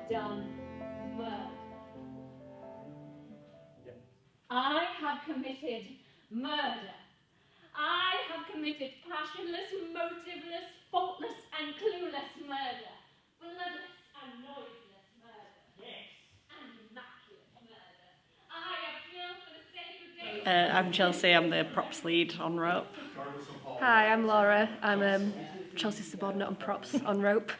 done murder. I have committed murder. I have committed passionless, motiveless, faultless and clueless murder. Bloodless and noiseless murder. Yes. And immaculate murder. I have killed for the sake of day. I'm Chelsea, I'm the props lead on rope. Hi, I'm Laura. I'm Chelsea's subordinate on props on rope.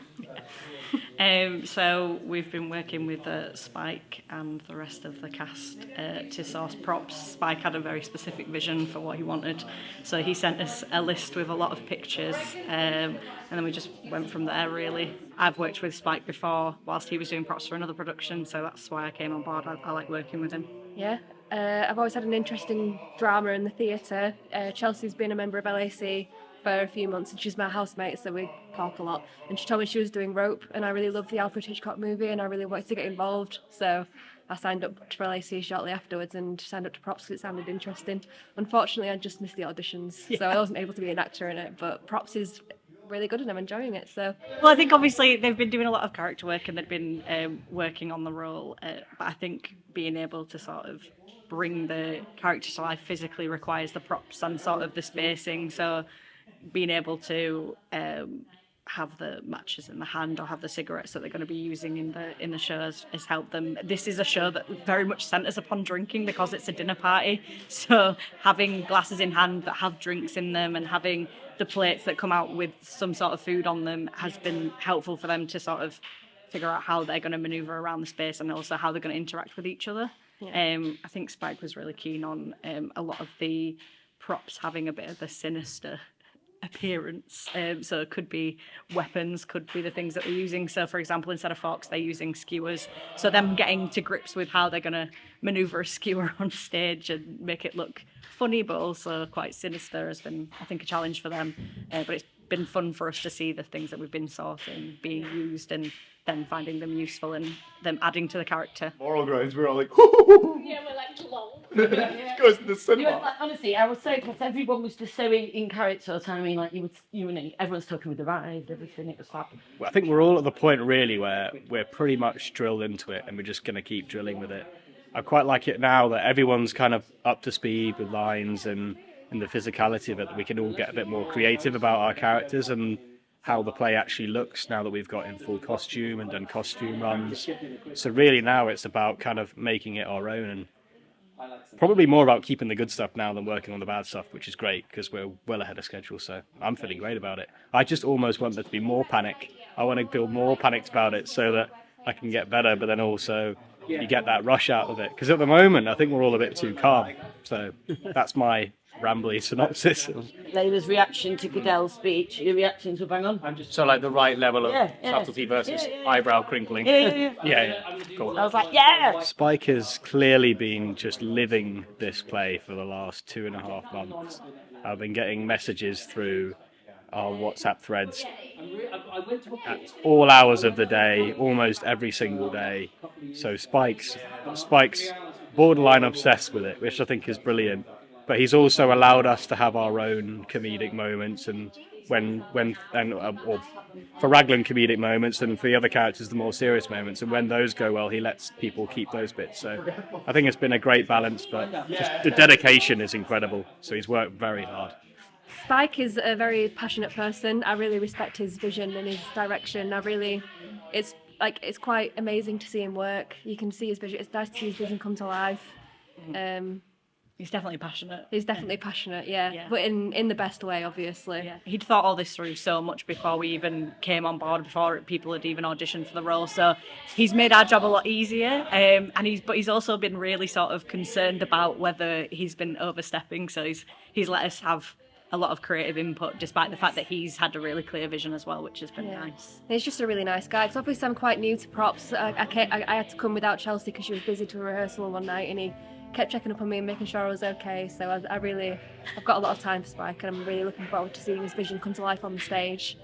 So we've been working with Spike and the rest of the cast to source props. Spike had a very specific vision for what he wanted, so he sent us a list with a lot of pictures, and then we just went from there really. I've worked with Spike before whilst he was doing props for another production, so that's why I came on board. I like working with him. Yeah, I've always had an interest in drama in the theatre. Chelsea's been a member of LAC for a few months and she's my housemate, so we talk a lot, and she told me she was doing rope and I really loved the Alfred Hitchcock movie and I really wanted to get involved, so I signed up for LAC shortly afterwards and signed up to props because it sounded interesting. Unfortunately I just missed the auditions, so I wasn't able to be an actor in it, but props is really good and I'm enjoying it. So well, I think obviously they've been doing a lot of character work and they've been working on the role, but I think being able to sort of bring the character to life physically requires the props and sort of the spacing, so being able to have the matches in the hand or have the cigarettes that they're going to be using in the shows has helped them. This is a show that very much centres upon drinking because it's a dinner party, so having glasses in hand that have drinks in them and having the plates that come out with some sort of food on them has been helpful for them to sort of figure out how they're going to manoeuvre around the space and also how they're going to interact with each other. Yeah. I think Spike was really keen on a lot of the props having a bit of a sinister appearance, so it could be weapons, could be the things that they're using. So for example, instead of forks they're using skewers, so them getting to grips with how they're going to manoeuvre a skewer on stage and make it look funny but also quite sinister has been, I think, a challenge for them, but it's been fun for us to see the things that we've been sourcing being used and then finding them useful and them adding to the character. Moral grounds, we're all like, Yeah, we're like, lol. It goes to the cinema. Like, honestly, I was so impressed. Everyone was just so in character. I mean, like you know, everyone's talking with the ride, everything. It was fab. I think we're all at the point really where we're pretty much drilled into it and we're just going to keep drilling with it. I quite like it now that everyone's kind of up to speed with lines and the physicality of it, that we can all get a bit more creative about our characters and how the play actually looks now that we've got in full costume and done costume runs. So really now it's about kind of making it our own and probably more about keeping the good stuff now than working on the bad stuff, which is great because we're well ahead of schedule, so I'm feeling great about it. I just almost want there to be more panic. I want to feel more panicked about it so that I can get better, but then also you get that rush out of it. Because at the moment, I think we're all a bit too calm. So that's my rambly synopsis. Layla's reaction to Goodell's speech, your reactions were bang on. So like the right level of subtlety versus eyebrow crinkling. Yeah, cool. I was like, yeah! Spike has clearly been just living this play for the last 2.5 months. I've been getting messages through our WhatsApp threads at all hours of the day, almost every single day. So Spike's borderline obsessed with it, which I think is brilliant. But he's also allowed us to have our own comedic moments, and or for Raglan comedic moments, and for the other characters the more serious moments. And when those go well, he lets people keep those bits. So I think it's been a great balance, but just the dedication is incredible. So he's worked very hard. Spike is a very passionate person. I really respect his vision and his direction. It's quite amazing to see him work. You can see his vision. It's nice to see his vision come to life. He's definitely passionate. He's definitely passionate, yeah. But in the best way, obviously. Yeah. He'd thought all this through so much before we even came on board, before people had even auditioned for the role. So he's made our job a lot easier. But he's also been really sort of concerned about whether he's been overstepping. So he's let us have a lot of creative input, despite the fact that he's had a really clear vision as well, which has been nice. He's just a really nice guy. Because obviously I'm quite new to props. I had to come without Chelsea because she was busy to rehearsal one night, and he kept checking up on me and making sure I was okay. So I've got a lot of time for Spike, and I'm really looking forward to seeing his vision come to life on the stage.